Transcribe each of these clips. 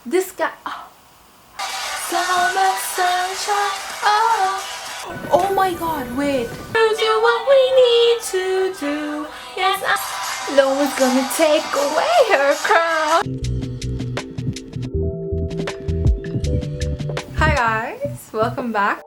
This guy. Oh. Summer sunshine. Oh. Oh my god, wait. Do what we need to do. Yes, no one's gonna take away her crown. Hi guys, welcome back.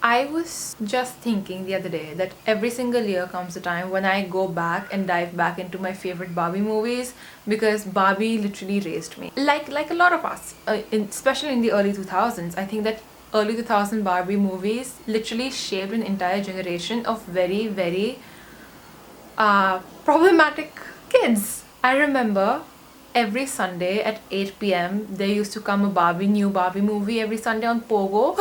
I was just thinking the other day that every single year comes a time when I go back and dive back into my favorite Barbie movies, because Barbie literally raised me. Like a lot of us, especially in the early 2000s, I think that early 2000 Barbie movies literally shaped an entire generation of very, very problematic kids. I remember every Sunday at 8 p.m. there used to come a new Barbie movie every Sunday on Pogo.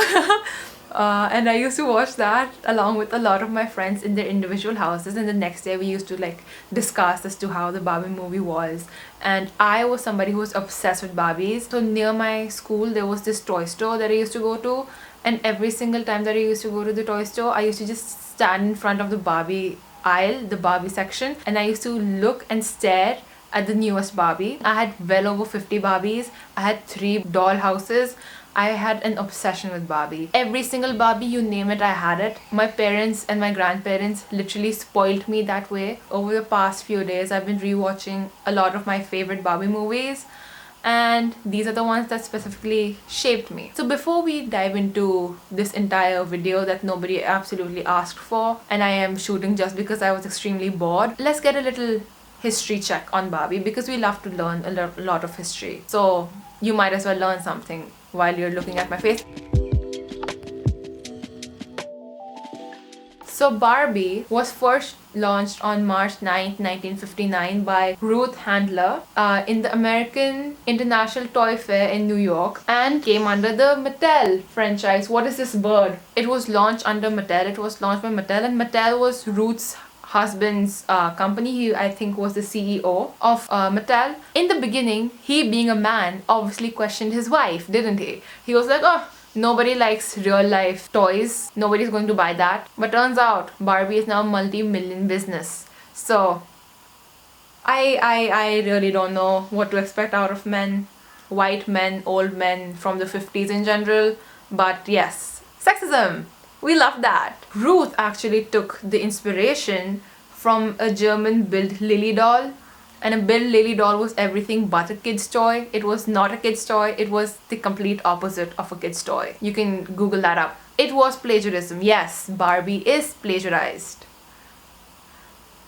And I used to watch that along with a lot of my friends in their individual houses, and the next day we used to like discuss as to how the Barbie movie was. And I was somebody who was obsessed with Barbies. So near my school there was this toy store that I used to go to, and every single time that I used to go to the toy store, I used to just stand in front of the Barbie aisle, the Barbie section, and I used to look and stare at the newest Barbie. I had well over 50 Barbies. I had 3 doll houses. I had an obsession with Barbie. Every single Barbie, you name it, I had it. My parents and my grandparents literally spoiled me that way. Over the past few days, I've been rewatching a lot of my favorite Barbie movies, and these are the ones that specifically shaped me. So before we dive into this entire video that nobody absolutely asked for, and I am shooting just because I was extremely bored, let's get a little history check on Barbie, because we love to learn a lot of history. So you might as well learn something while you're looking at my face. So Barbie was first launched on March 9th, 1959 by Ruth Handler in the American International Toy Fair in New York, and came under the Mattel franchise. What is this bird? It was launched under Mattel. It was launched by Mattel, and Mattel was Ruth's husband's company. He, I think, was the CEO of Mattel. In the beginning, he being a man obviously questioned his wife, didn't he? He was like, oh, nobody likes real life toys, nobody's going to buy that. But turns out Barbie is now a multi-million business. So I really don't know what to expect out of men, white men, old men from the 50s in general. But yes, sexism. We love that. Ruth actually took the inspiration from a German built Lily doll, and a built Lily doll was everything but a kid's toy. It was not a kid's toy, it was the complete opposite of a kid's toy. You can Google that up. It was plagiarism. Yes, Barbie is plagiarized.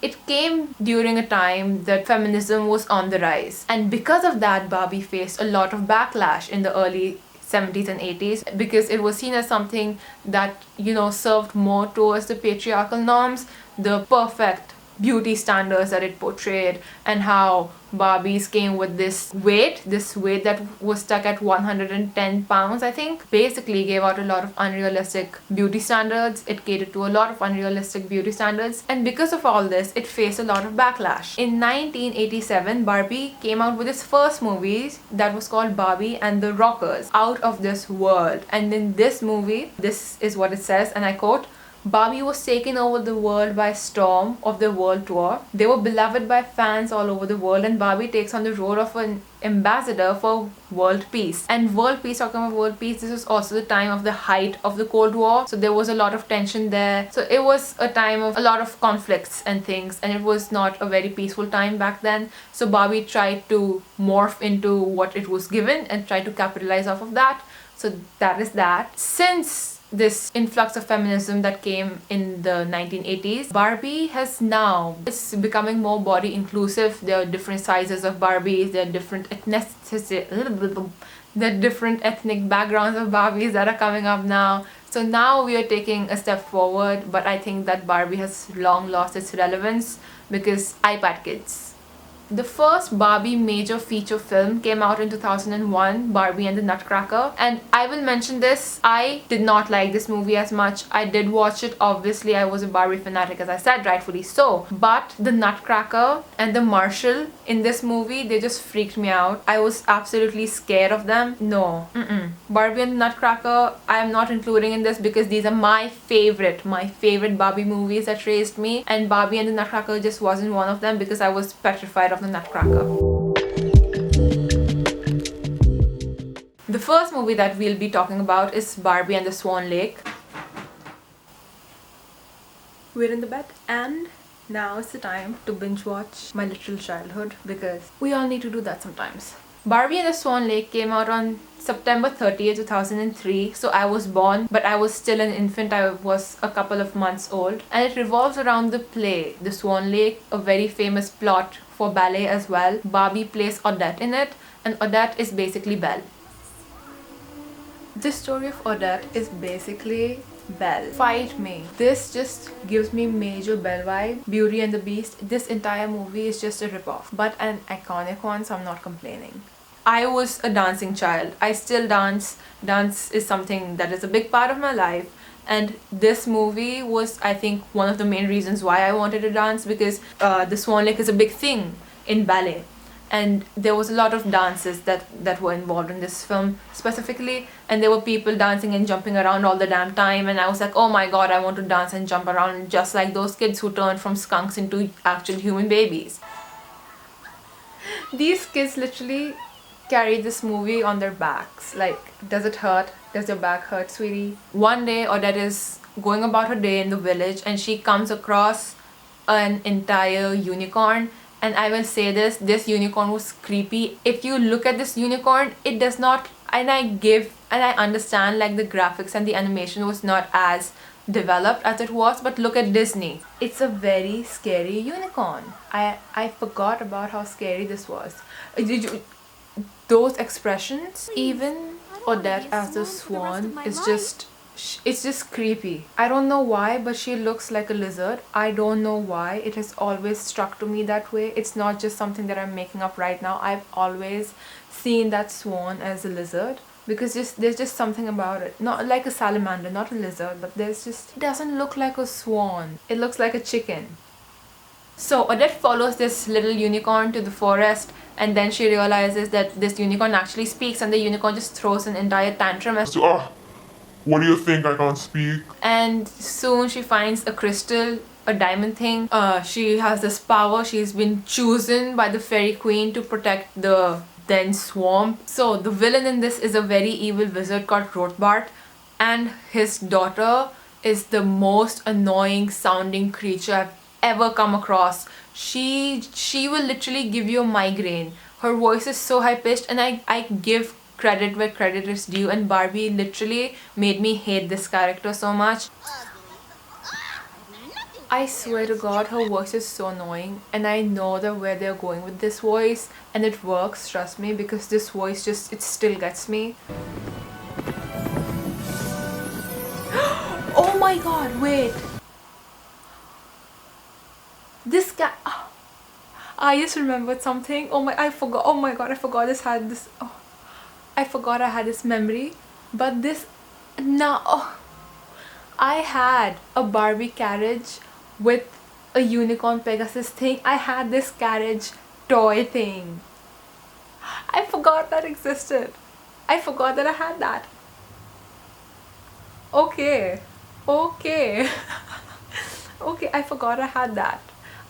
It came during a time that feminism was on the rise, and because of that, Barbie faced a lot of backlash in the early 70s and 80s, because it was seen as something that, you know, served more towards the patriarchal norms, the perfect beauty standards that it portrayed, and how Barbies came with this weight that was stuck at 110 pounds, I think. Basically gave out a lot of unrealistic beauty standards. It catered to a lot of unrealistic beauty standards, and because of all this, it faced a lot of backlash. In 1987, Barbie came out with its first movie that was called Barbie and the Rockers, Out of This World. And in this movie, this is what it says, and I quote, Barbie was taken over the world by storm of the world tour. They were beloved by fans all over the world, and Barbie takes on the role of an ambassador for world peace. And world peace, talking about world peace, this was also the time of the height of the Cold War, so there was a lot of tension there. So it was a time of a lot of conflicts and things, and it was not a very peaceful time back then. So Barbie tried to morph into what it was given and try to capitalize off of that. So that is that. Since this influx of feminism that came in the 1980s, Barbie has now, it's becoming more body inclusive. There are different sizes of Barbies, there are different different ethnic backgrounds of Barbies that are coming up now. So now we are taking a step forward, but I think that Barbie has long lost its relevance because iPad kids. The first Barbie major feature film came out in 2001, Barbie and the Nutcracker. And I will mention this, I did not like this movie as much. I did watch it, obviously I was a Barbie fanatic, as I said, rightfully so. But the Nutcracker and the Marshall in this movie, they just freaked me out. I was absolutely scared of them. No. Barbie and the Nutcracker, I am not including in this because these are my favorite Barbie movies that raised me. And Barbie and the Nutcracker just wasn't one of them because I was petrified of the Nutcracker. The first movie that we'll be talking about is Barbie and the Swan Lake. We're in the bed and now is the time to binge watch my literal childhood, because we all need to do that sometimes. Barbie and the Swan Lake came out on September 30th, 2003. So I was born, but I was still an infant. I was a couple of months old. And it revolves around the play, The Swan Lake, a very famous plot for ballet as well. Barbie plays Odette in it, and Odette is basically Belle. The story of Odette is basically Belle. Fight me. This just gives me major Belle vibe. Beauty and the Beast. This entire movie is just a ripoff, but an iconic one, so I'm not complaining. I was a dancing child. I still dance. Dance is something that is a big part of my life. And this movie was, I think, one of the main reasons why I wanted to dance, because the Swan Lake is a big thing in ballet. And there was a lot of dances that were involved in this film specifically, and there were people dancing and jumping around all the damn time, and I was like, oh my god, I want to dance and jump around just like those kids who turned from skunks into actual human babies. These kids literally carried this movie on their backs. Like, does it hurt? Does your back hurt, sweetie? One day, Odette is going about her day in the village and she comes across an entire unicorn. And I will say this unicorn was creepy. If you look at this unicorn, it does not, and I understand like the graphics and the animation was not as developed as it was, but look at Disney. It's a very scary unicorn. I forgot about how scary this was. Those expressions, even Odette as the swan is just, it's just creepy. I don't know why, but she looks like a lizard. I don't know why. It has always struck to me that way. It's not just something that I'm making up right now. I've always seen that swan as a lizard, because there's just something about it. Not like a salamander, not a lizard, but there's just, it doesn't look like a swan. It looks like a chicken. So Odette follows this little unicorn to the forest, and then she realizes that this unicorn actually speaks, and the unicorn just throws an entire tantrum as to, what do you think? I can't speak. And soon she finds a crystal, a diamond thing. She has this power. She's been chosen by the fairy queen to protect the then swamp. So the villain in this is a very evil wizard called Rothbart, and his daughter is the most annoying sounding creature I've ever come across. She will literally give you a migraine. Her voice is so high pitched, and I give credit where credit is due, and Barbie literally made me hate this character so much. I swear to god, her voice is so annoying, and I know that where they're going with this voice, and it works, trust me, because this voice just, it still gets me. Oh my god, wait. This guy, I just remembered something. I forgot this had this, I forgot I had this memory, but this, now, I had a Barbie carriage with a unicorn Pegasus thing. I had this carriage toy thing. I forgot that existed. I forgot that I had that. Okay. Okay, I forgot I had that.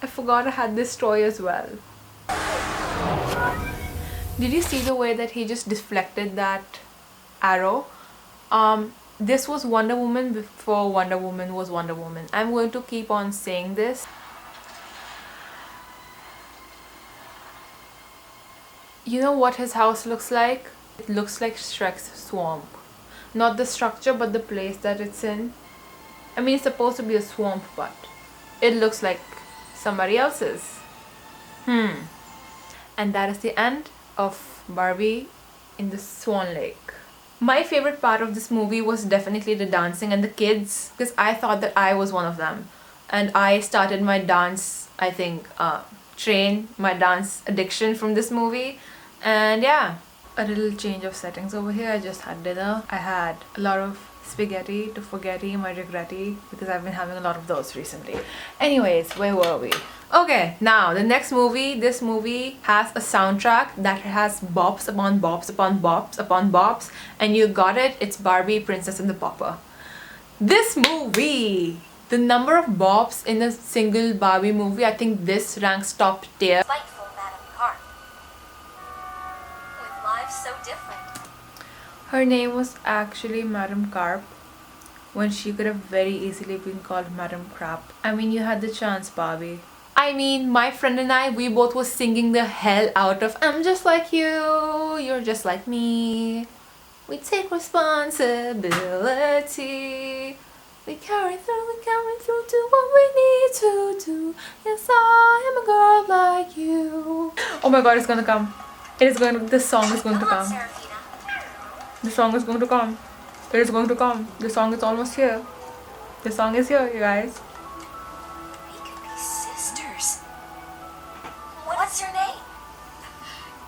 I forgot I had this toy as well. Did you see the way that he just deflected that arrow? This was Wonder Woman before Wonder Woman was Wonder Woman. I'm going to keep on saying this. You know what his house looks like? It looks like Shrek's swamp. Not the structure, but the place that it's in. I mean, it's supposed to be a swamp, but it looks like somebody else's. And that is the end of Barbie in the Swan Lake. My favorite part of this movie was definitely the dancing and the kids, because I thought that I was one of them. And I started my dance, I think, my dance addiction from this movie. And yeah, a little change of settings over here. I just had dinner. I had a lot of spaghetti to forgetti my regretti, because I've been having a lot of those recently. Anyways, where were we? Okay, now the next movie. This movie has a soundtrack that has bops upon bops upon bops upon bops, and you got it. It's Barbie, Princess and the Pauper. This movie, the number of bops in a single Barbie movie, I think this ranks top tier. Delightful, madam. life so different. Her name was actually Madame Carp, when she could have very easily been called Madame Crap. I mean, you had the chance, Barbie. I mean, my friend and I, we both were singing the hell out of I'm just like you, you're just like me. We take responsibility. We carry through to what we need to do. Yes, I am a girl like you. Oh my god, it's gonna come. This song is going to Come on, come. Serafina. The song is going to come. It is going to come. The song is almost here. The song is here, you guys. We could be sisters. What's your name?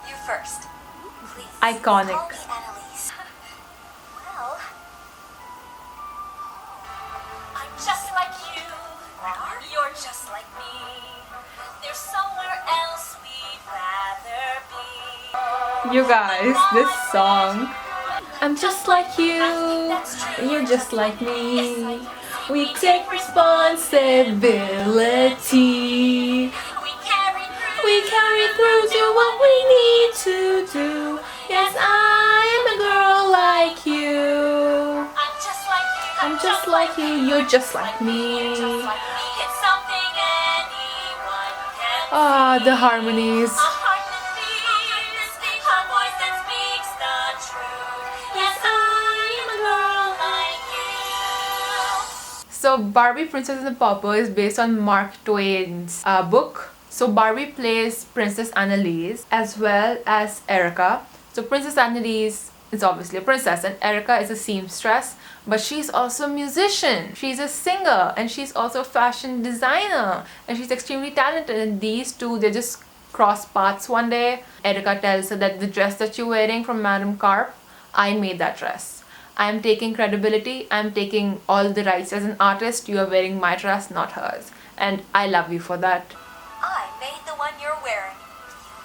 You first. Please. Iconic. Call me Annalise. Well, I'm just like you. You're just like me. There's somewhere else we'd rather be. You guys, this song. I'm just like you. You're just like me. We take responsibility. We carry through to what we need to do. Yes, I am a girl like you. I'm just like you. I'm just like you. You're just like me. It's something anyone can. Ah, the harmonies. A heart that beats, a voice that speaks the truth. Yes, I am a girl like you. So Barbie Princess and the Pauper is based on Mark Twain's book. So Barbie plays Princess Annalise as well as Erica. So Princess Annalise is obviously a princess and Erica is a seamstress, but she's also a musician. She's a singer and she's also a fashion designer and she's extremely talented, and these two, they just cross paths one day. Erica tells her that the dress that you're wearing from Madame Carp, I made that dress. I'm taking credibility, I'm taking all the rights as an artist, you are wearing my dress, not hers. And I love you for that. I made the one you're wearing.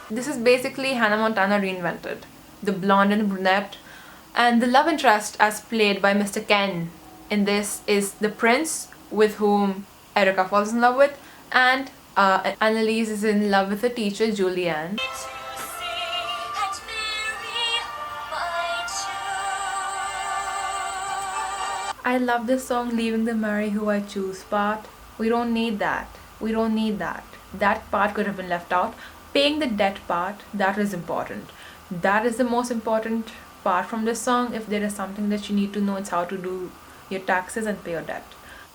This is basically Hannah Montana reinvented. The blonde and brunette. And the love interest as played by Mr. Ken in this is the prince with whom Erica falls in love with, and Annalise is in love with the teacher Julianne. To sing and marry my choose. I love this song, Leaving the Marry Who I Choose part. We don't need that. We don't need that. That part could have been left out. Paying the debt part, that is important. That is the most important part from this song. If there is something that you need to know, it's how to do your taxes and pay your debt.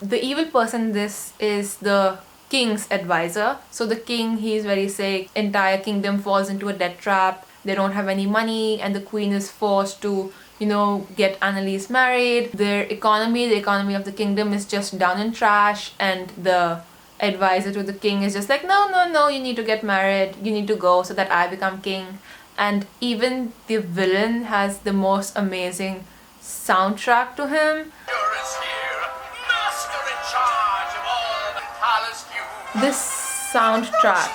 The evil person in this is the king's advisor. So the king, he's very sick, entire kingdom falls into a debt trap, they don't have any money, and the queen is forced to, you know, get Annalise married. Their economy, the economy of the kingdom is just down in trash, and the advisor to the king is just like, no, you need to get married, you need to go so that I become king. And even the villain has the most amazing soundtrack to him. This soundtrack,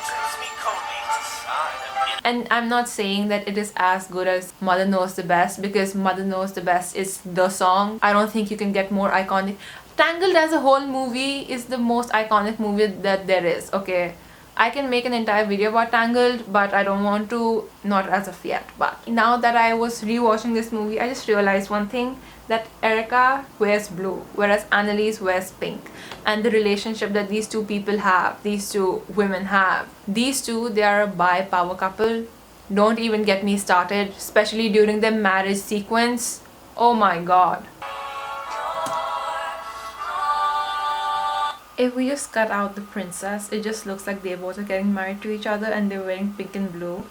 and I'm not saying that it is as good as Mother Knows the Best, because Mother Knows the Best is the song. I don't think you can get more iconic. Tangled as a whole movie is the most iconic movie that there is, okay? I can make an entire video about Tangled, but I don't want to, not as of yet. But now that I was rewatching this movie, I just realized one thing, that Erica wears blue, whereas Annalise wears pink. And the relationship that these two people have, these two women have, these two, they are a bi-power couple. Don't even get me started, especially during their marriage sequence. Oh my god. If we just cut out the princess, it just looks like they both are getting married to each other and they're wearing pink and blue.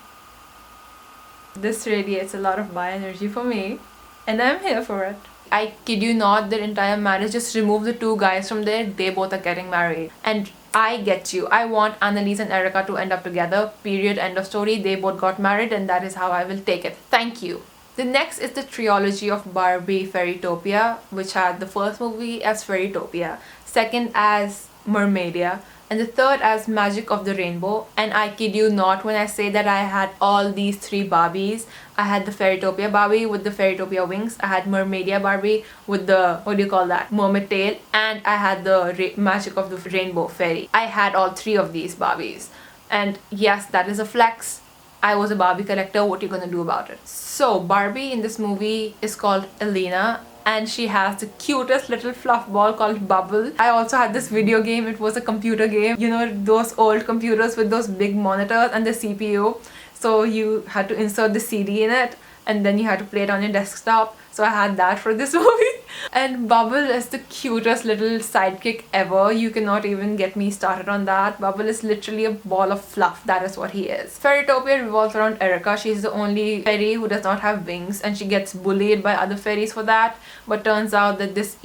This radiates a lot of bi energy for me, and I'm here for it. I kid you not, their entire marriage, just remove the two guys from there, they both are getting married. And I get you. I want Annalise and Erica to end up together. Period. End of story. They both got married and that is how I will take it. Thank you. The next is the trilogy of Barbie Fairytopia, which had the first movie as Fairytopia, second as Mermaidia, and the third as Magic of the Rainbow. And I kid you not when I say that I had all these three Barbies. I had the Fairytopia Barbie with the Fairytopia wings, I had Mermaidia Barbie with the, what do you call that, mermaid tail, and I had the Magic of the Rainbow fairy. I had all three of these Barbies. And yes, that is a flex. I was a Barbie collector, what are you gonna do about it? So Barbie in this movie is called Elena, and she has the cutest little fluff ball called Bubble. I also had this video game. It was a computer game, you know, those old computers with those big monitors and the CPU. So you had to insert the CD in it, and then you had to play it on your desktop. So I had that for this movie. And Bubble is the cutest little sidekick ever. You cannot even get me started on that. Bubble is literally a ball of fluff. That is what he is. Fairytopia revolves around Erica. She's the only fairy who does not have wings, and she gets bullied by other fairies for that. But turns out that this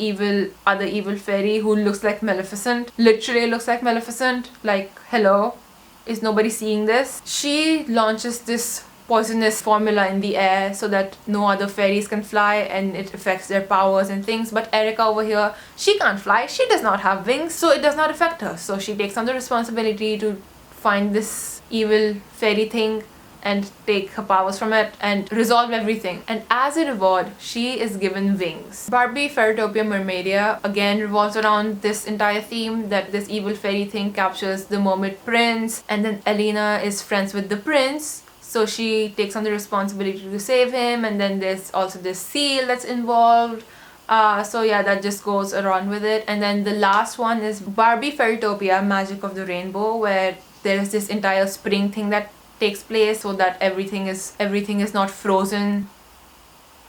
other evil fairy who looks like Maleficent, literally looks like Maleficent, like, hello, is nobody seeing this? She launches this poisonous formula in the air so that no other fairies can fly, and it affects their powers and things. But Erica over here, she can't fly, she does not have wings, so it does not affect her. So she takes on the responsibility to find this evil fairy thing and take her powers from it and resolve everything. And as a reward, she is given wings. Barbie Fairytopia Mermaidia again revolves around this entire theme, that this evil fairy thing captures the mermaid prince, and then Elena is friends with the prince. So she takes on the responsibility to save him, and then there's also this seal that's involved. So yeah, that just goes around with it. And then the last one is Barbie Fairytopia Magic of the Rainbow, where there's this entire spring thing that takes place, so that everything is not frozen.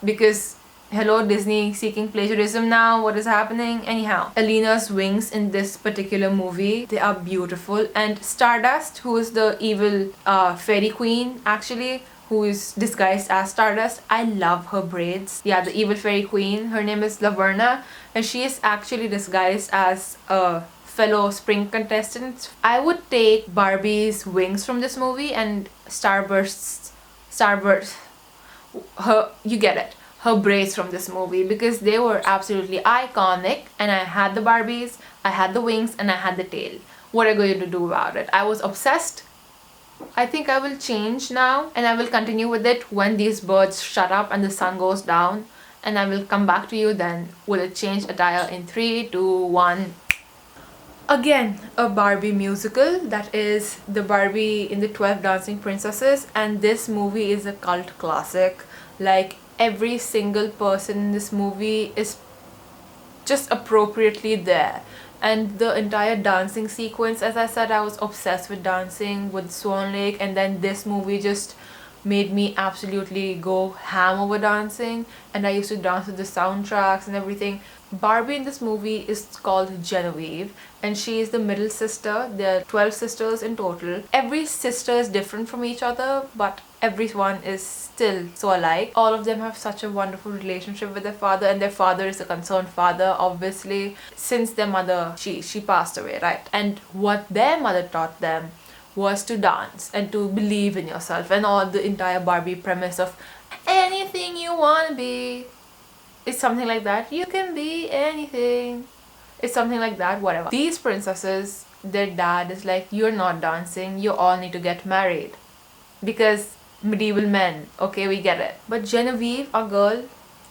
Because hello, Disney seeking plagiarism now, what is happening? Anyhow, Elena's wings in this particular movie, they are beautiful. And Stardust, who is the evil fairy queen actually, who is disguised as Stardust, I love her braids. Yeah, the evil fairy queen, her name is Laverna, and she is actually disguised as a fellow spring contestant. I would take Barbie's wings from this movie and Starburst, her, you get it, her braids from this movie, because they were absolutely iconic. And I had the Barbies, I had the wings, and I had the tail. What are you going to do about it? I was obsessed. I think I will change now, and I will continue with it when these birds shut up and the sun goes down, and I will come back to you then with a change attire in 3, 2, 1. Again, a Barbie musical, that is the Barbie in the 12 Dancing Princesses, and this movie is a cult classic. Like, every single person in this movie is just appropriately there. And the entire dancing sequence, as I said, I was obsessed with dancing with Swan Lake, and then this movie just made me absolutely go ham over dancing, and I used to dance with the soundtracks and everything. Barbie in this movie is called Genevieve, and she is the middle sister. There are 12 sisters in total. Every sister is different from each other, but everyone is still so alike. All of them have such a wonderful relationship with their father, and their father is a concerned father, obviously, since their mother, she passed away, right? And what their mother taught them was to dance and to believe in yourself, and all the entire Barbie premise of anything you want to be. It's something like that. You can be anything. It's something like that, whatever. These princesses, their dad is like, you're not dancing, you all need to get married. Because medieval men, okay, we get it. But Genevieve, our girl,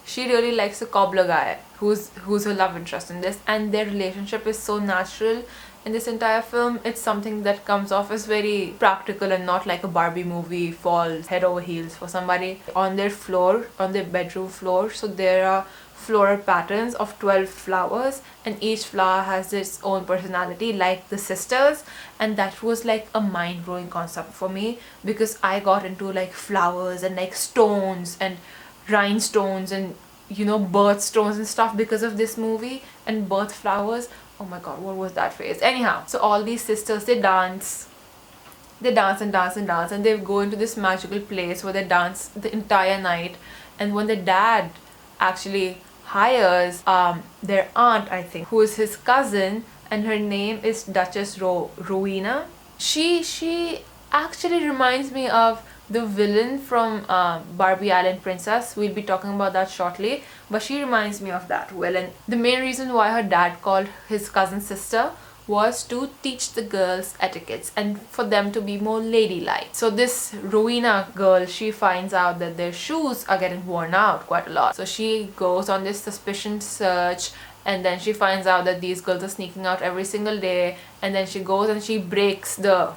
she really likes a cobbler guy who's her love interest in this, and their relationship is so natural in this entire film. It's something that comes off as very practical and not like a Barbie movie falls head over heels for somebody. On their floor, on their bedroom floor, so there are floral patterns of 12 flowers, and each flower has its own personality like the sisters. And that was like a mind-blowing concept for me, because I got into like flowers and like stones and rhinestones and, you know, birthstones and stuff because of this movie, and birth flowers. Oh my god, what was that phrase? Anyhow, so all these sisters, they dance and dance and dance, and they go into this magical place where they dance the entire night. And when the dad actually hires their aunt, I think, who is his cousin, and her name is Duchess Rowena. She actually reminds me of the villain from Barbie Island Princess. We'll be talking about that shortly, but she reminds me of that villain. The main reason why her dad called his cousin sister was to teach the girls etiquettes and for them to be more ladylike. So this Rowena girl, she finds out that their shoes are getting worn out quite a lot. So she goes on this suspicion search, and then she finds out that these girls are sneaking out every single day, and then she goes and she breaks the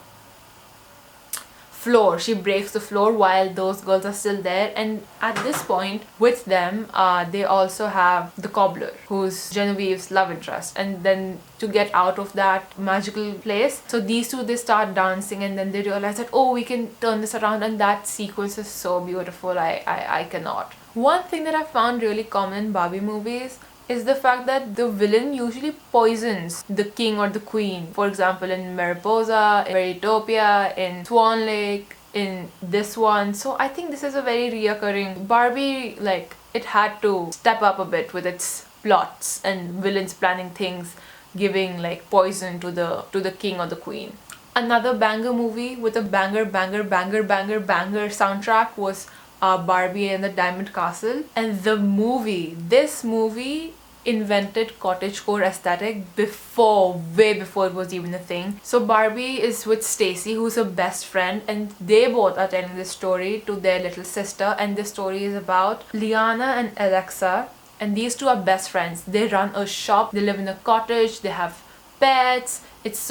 floor. She breaks the floor while those girls are still there. And at this point, with them, they also have the cobbler, who's Genevieve's love interest. And then to get out of that magical place, so these two, they start dancing, and then they realize that, oh, we can turn this around. And that sequence is so beautiful. I cannot. One thing that I found really common in Barbie movies is the fact that the villain usually poisons the king or the queen. For example, in Mariposa, in Fairytopia, in Swan Lake, in this one. So I think this is a very reoccurring Barbie, like, it had to step up a bit with its plots and villains planning things, giving like poison to the king or the queen. Another banger movie with a banger soundtrack was Barbie and the Diamond Castle. And this movie invented cottagecore aesthetic way before it was even a thing. So Barbie is with Stacy, who's her best friend, and they both are telling this story to their little sister. And this story is about Liana and Alexa, and these two are best friends. They run a shop, they live in a cottage, they have pets. It's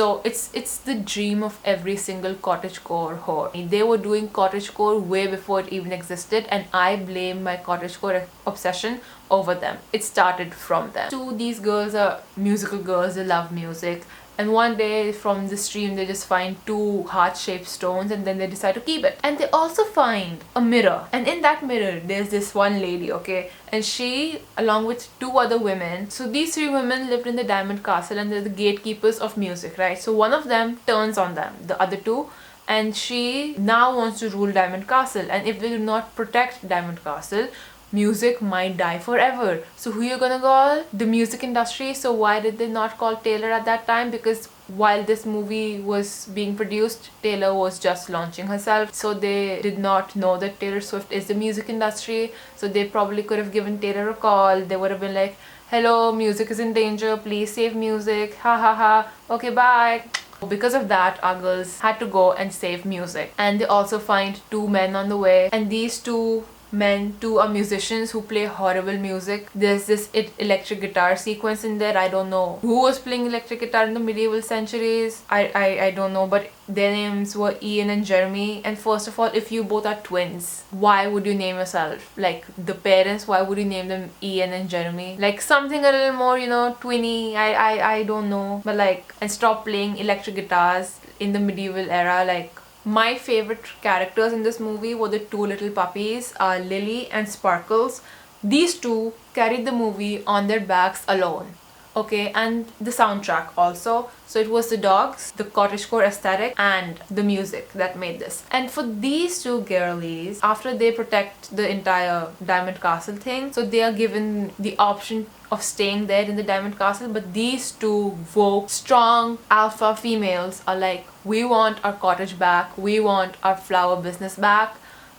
the dream of every single cottagecore whore. They were doing cottagecore way before it even existed, and I blame my cottagecore obsession over them. It started from them. These girls are musical girls, they love music. And one day from the stream, they just find two heart-shaped stones, and then they decide to keep it. And they also find a mirror. And in that mirror, there's this one lady, okay? And she, along with two other women, so these three women lived in the Diamond Castle, and they're the gatekeepers of music, right? So one of them turns on them, the other two, and she now wants to rule Diamond Castle. And if they do not protect Diamond Castle, music might die forever. So who you're gonna call? The music industry. So why did they not call Taylor at that time? Because while this movie was being produced, Taylor was just launching herself. So they did not know that Taylor Swift is the music industry. So they probably could have given Taylor a call. They would have been like, hello, music is in danger, please save music, ha ha ha, okay, bye. Because of that, our girls had to go and save music. And they also find two men on the way, and these two men too are musicians who play horrible music. There's this electric guitar sequence in there. I don't know who was playing electric guitar in the medieval centuries. I don't know, but their names were Ian and Jeremy. And first of all, if you both are twins, why would you name yourself, like, the parents, why would you name them Ian and Jeremy? Like something a little more, you know, twinny. I don't know, but like, and stop playing electric guitars in the medieval era. Like, my favorite characters in this movie were the two little puppies, Lily and Sparkles. These two carried the movie on their backs alone. Okay, and the soundtrack also. So it was the dogs, the cottagecore aesthetic, and the music that made this. And for these two girlies, after they protect the entire Diamond Castle thing, so they are given the option of staying there in the Diamond Castle. But these two woke, strong alpha females are like, we want our cottage back, we want our flower business back.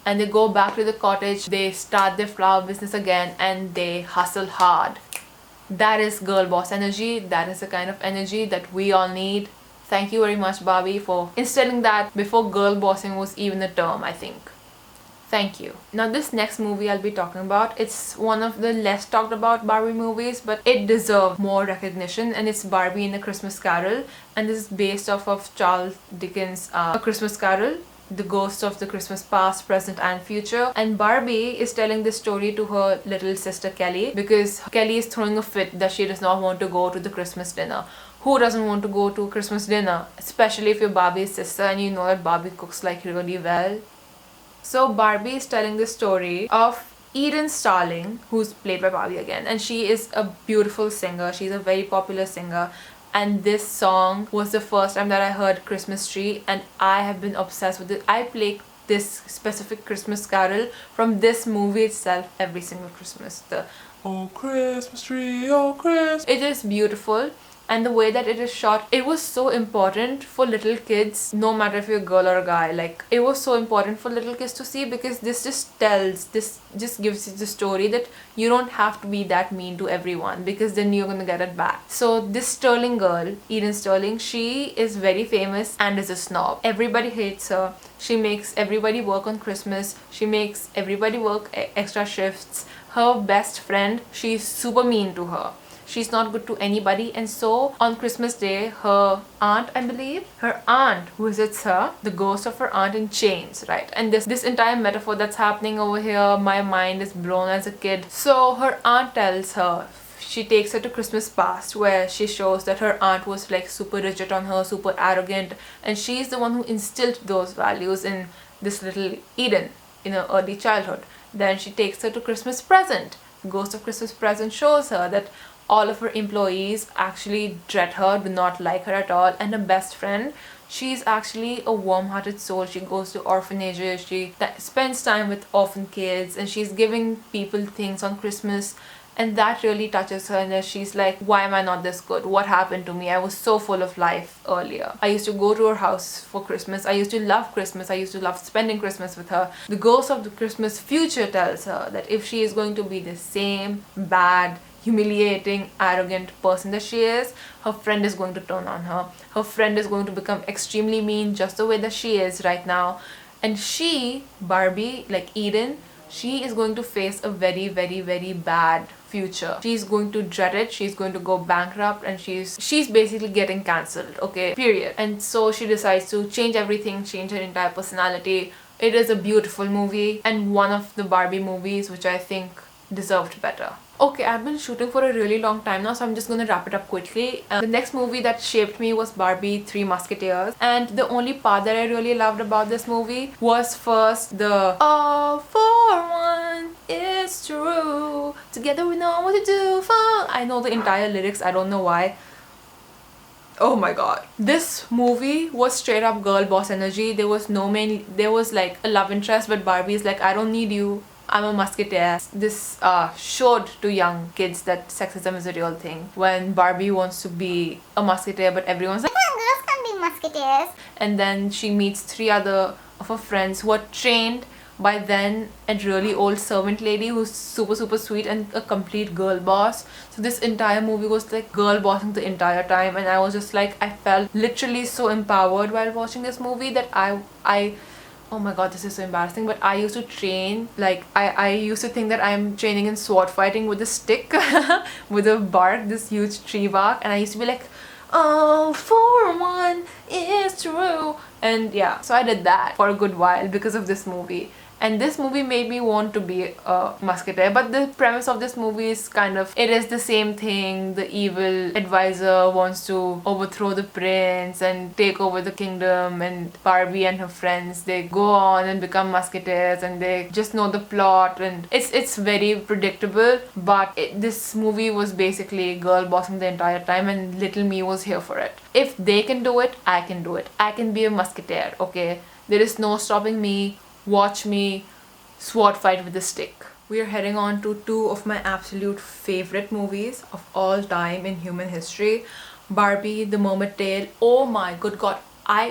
And they go back to the cottage, they start their flower business again, and they hustle hard. That is girl boss energy. That is the kind of energy that we all need. Thank you very much, Barbie, for instilling that before girl bossing was even a term, I think. Thank you. Now this next movie I'll be talking about, it's one of the less talked about Barbie movies, but it deserves more recognition, and it's Barbie in A Christmas Carol. And this is based off of Charles Dickens' A Christmas Carol, the ghosts of the Christmas past, present and future. And Barbie is telling this story to her little sister Kelly, because Kelly is throwing a fit that she does not want to go to the Christmas dinner. Who doesn't want to go to a Christmas dinner? Especially if you're Barbie's sister and you know that Barbie cooks like really well. So Barbie is telling the story of Eden Starling, who's played by Barbie again, and she is a beautiful singer. She's a very popular singer. And this song was the first time that I heard Christmas Tree, and I have been obsessed with it. I play this specific Christmas carol from this movie itself every single Christmas. The "Oh Christmas Tree, oh Christmas." It is beautiful. And the way that it is shot, it was so important for little kids, no matter if you're a girl or a guy. Like, it was so important for little kids to see, because this just gives you the story that you don't have to be that mean to everyone, because then you're gonna get it back. So this Sterling girl, Eden Sterling, she is very famous and is a snob. Everybody hates her. She makes everybody work on Christmas. She makes everybody work extra shifts. Her best friend, she's super mean to her. she's not good to anybody. And so on Christmas Day, her aunt, I believe, her aunt visits her, the ghost of her aunt in chains, right? And this entire metaphor that's happening over here, my mind is blown as a kid. So her aunt tells her, she takes her to Christmas past, where she shows that her aunt was like super rigid on her, super arrogant, and she's the one who instilled those values in this little Eden in her early childhood. Then she takes her to Christmas present. The ghost of Christmas present shows her that all of her employees actually dread her, do not like her at all, and her best friend, she's actually a warm-hearted soul. She goes to orphanages, she spends time with orphan kids, and she's giving people things on Christmas. And that really touches her, and she's like, why am I not this good? What happened to me? I was so full of life earlier. I used to go to her house for Christmas. I used to love Christmas. I used to love spending Christmas with her. The ghost of the Christmas future tells her that if she is going to be the same bad, humiliating, arrogant person that she is, her friend is going to turn on her. Her friend is going to become extremely mean, just the way that she is right now. And she, Barbie, like Eden, she is going to face a very, very, very bad future. She's going to dread it, she's going to go bankrupt, and she's basically getting cancelled, okay, period. And so she decides to change everything, change her entire personality. It is a beautiful movie, and one of the Barbie movies which I think deserved better. Okay, I've been shooting for a really long time now, so I'm just gonna wrap it up quickly. The next movie that shaped me was Barbie Three Musketeers, and the only part that I really loved about this movie was first the "all for one is true, together we know what to do for." I know the entire lyrics, I don't know why. Oh my god. This movie was straight up girl boss energy. There was no main, there was like a love interest, but Barbie's like, I don't need you, I'm a musketeer. This showed to young kids that sexism is a real thing. When Barbie wants to be a musketeer, but everyone's like, girls can be musketeers. and then she meets 3 other of her friends who are trained by then a really old servant lady who's super sweet and a complete girl boss. So this entire movie was like girl bossing the entire time, and I was just like, I felt literally so empowered while watching this movie that I oh my god, this is so embarrassing, but I used to train, like I used to think that I'm training in sword fighting with a stick with a bark, this huge tree bark, and I used to be like, "All for one is true." And yeah, so I did that for a good while because of this movie. And this movie made me want to be a musketeer. But the premise of this movie is kind of, it is the same thing. The evil advisor wants to overthrow the prince and take over the kingdom, and Barbie and her friends, they go on and become musketeers, and they just know the plot, and it's very predictable. But this movie was basically girl bossing the entire time, and little me was here for it. If they can do it, I can do it. I can be a musketeer, okay? There is no stopping me. Watch me sword fight with a stick. We are heading on to 2 of my absolute favorite movies of all time in human history. Barbie, The Mermaid Tale. Oh my good god.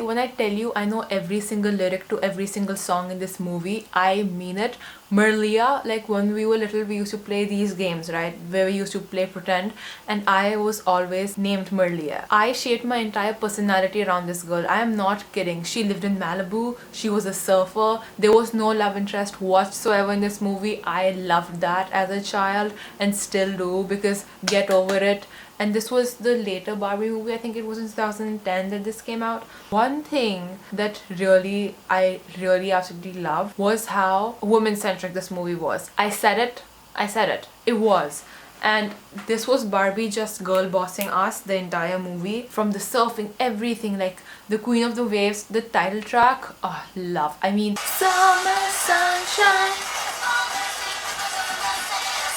When I tell you I know every single lyric to every single song in this movie, I mean it. Merlia, like when we were little, we used to play these games, right? Where we used to play pretend, and I was always named Merlia. I shaped my entire personality around this girl. I am not kidding. She lived in Malibu. She was a surfer. There was no love interest whatsoever in this movie. I loved that as a child and still do, because get over it. And this was the later Barbie movie. I think it was in 2010 that this came out. One thing that I really absolutely loved was how woman-centric this movie was. I said it. It was. And this was Barbie just girl bossing us the entire movie. From the surfing, everything, like the Queen of the Waves, the title track. Oh, love. I mean, summer sunshine.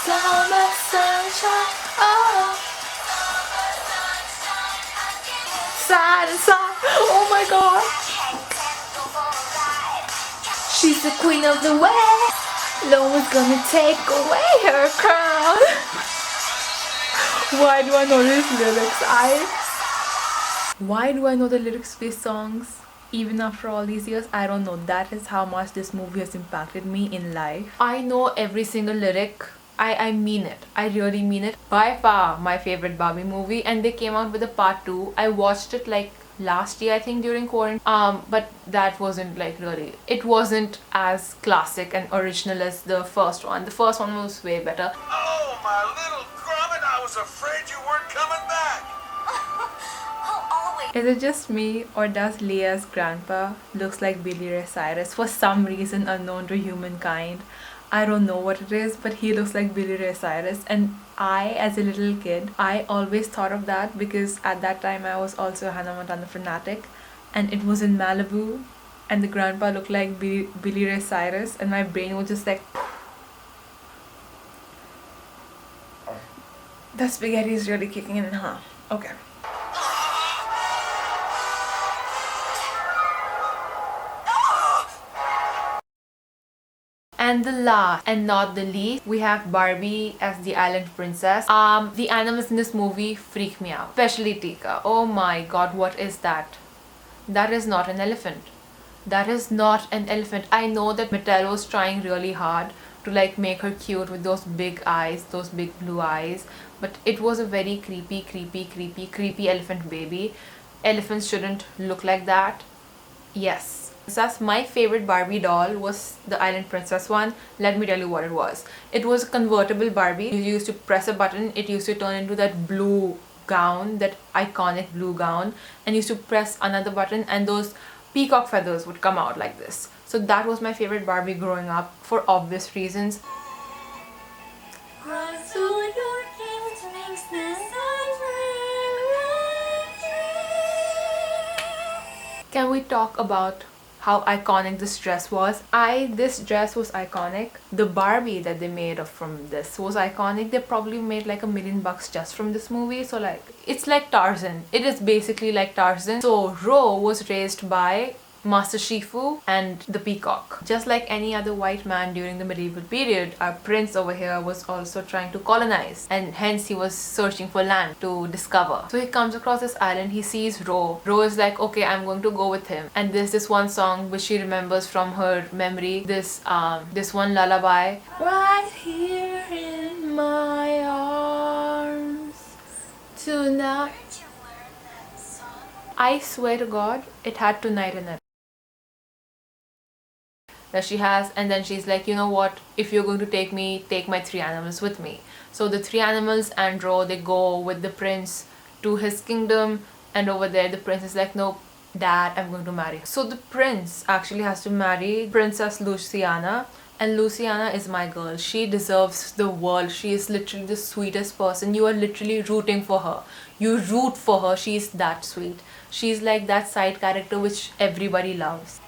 Summer sunshine. Oh. Sad and sad. Oh my god. She's the queen of the wave. No one's gonna take away her crown. Why do I know these lyrics? Why do I know the lyrics to these songs? Even after all these years, I don't know. That is how much this movie has impacted me in life. I know every single lyric. I mean it. I really mean it. By far my favorite Barbie movie, and they came out with a part 2. I watched it like last year, I think, during quarantine. But that wasn't like really, it wasn't as classic and original as the first one. The first one was way better. Oh, my little grommet, I was afraid you Is it just me, or does Leah's grandpa looks like Billy Ray Cyrus for some reason unknown to humankind? I don't know what it is, but he looks like Billy Ray Cyrus. And I, as a little kid, I always thought of that because at that time I was also a Hannah Montana fanatic, and it was in Malibu, and the grandpa looked like Billy Ray Cyrus, and my brain was just like, the spaghetti is really kicking in, huh? Okay. And the last and not the least, we have Barbie as the island princess. The animals in this movie freak me out, especially Tika. Oh my god, what is that? That is not an elephant. That is not an elephant. I know that Mattel was trying really hard to like make her cute with those big eyes, those big blue eyes, but it was a very creepy elephant baby. Elephants shouldn't look like that. Yes. That's my favorite Barbie doll was the Island Princess one. Let me tell you what it was. It was a convertible Barbie. You used to press a button, it used to turn into that blue gown, that iconic blue gown, and you used to press another button and those peacock feathers would come out like this. So that was my favorite Barbie growing up for obvious reasons. Can we talk about how iconic this dress was? This dress was iconic. The Barbie that they made from this was iconic. They probably made like $1 million just from this movie. So like, it's like Tarzan. It is basically like Tarzan. So Ro was raised by Master Shifu and the peacock. Just like any other white man during the medieval period, our prince over here was also trying to colonize, and hence he was searching for land to discover. So he comes across this island, he sees Ro. Ro is like, okay, I'm going to go with him. And there's this one song which she remembers from her memory, this one lullaby. Right here in my arms tonight. I swear to God, it had tonight in it. That she has, and then she's like, you know what, if you're going to take me, take my 3 animals with me. So the 3 animals and Ro, they go with the prince to his kingdom, and over there the prince is like, nope, dad, I'm going to marry. So the prince actually has to marry Princess Luciana, and Luciana is my girl. She deserves the world. She is literally the sweetest person. You are literally rooting for her. You root for her. She's that sweet. She's like that side character which everybody loves.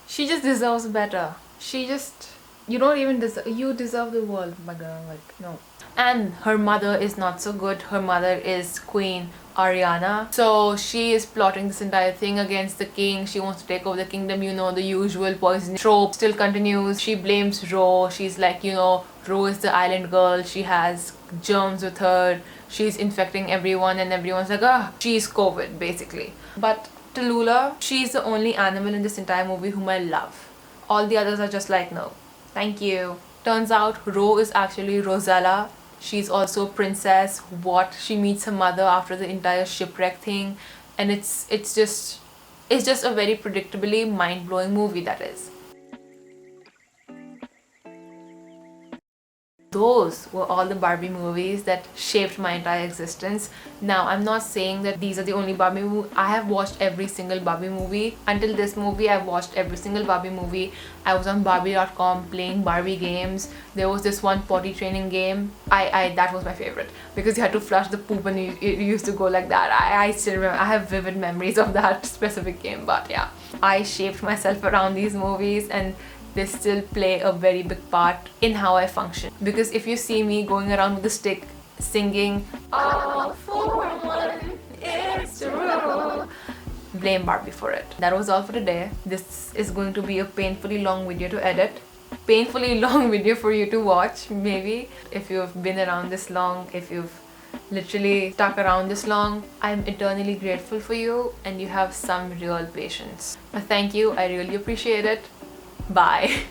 She just deserves better. You don't even deserve, you deserve the world, my girl, like, no. And her mother is not so good. Her mother is Queen Ariana. So she is plotting this entire thing against the king. She wants to take over the kingdom, you know, the usual poison trope still continues. She blames Ro. She's like, you know, Ro is the island girl. She has germs with her. She's infecting everyone, and everyone's like, ah, she's COVID, basically. But Tallulah, she's the only animal in this entire movie whom I love. All the others are just like, no, thank you. Turns out Ro is actually Rosella. She's also a princess. She meets her mother after the entire shipwreck thing, and it's just a very predictably mind-blowing movie, that is. Those were all the Barbie movies that shaped my entire existence. Now, I'm not saying that these are the only Barbie movies. I have watched every single Barbie movie. Until this movie, I've watched every single Barbie movie. I was on Barbie.com playing Barbie games. There was this one potty training game. That was my favorite because you had to flush the poop and it used to go like that. I still remember. I have vivid memories of that specific game. But yeah, I shaped myself around these movies, and they still play a very big part in how I function. Because if you see me going around with a stick singing all for one, it's true, blame Barbie for it. That was all for today. This is going to be a painfully long video to edit, painfully long video for you to watch, maybe. If you've been around this long, if you've literally stuck around this long, I'm eternally grateful for you, and you have some real patience. Thank you, I really appreciate it. Bye.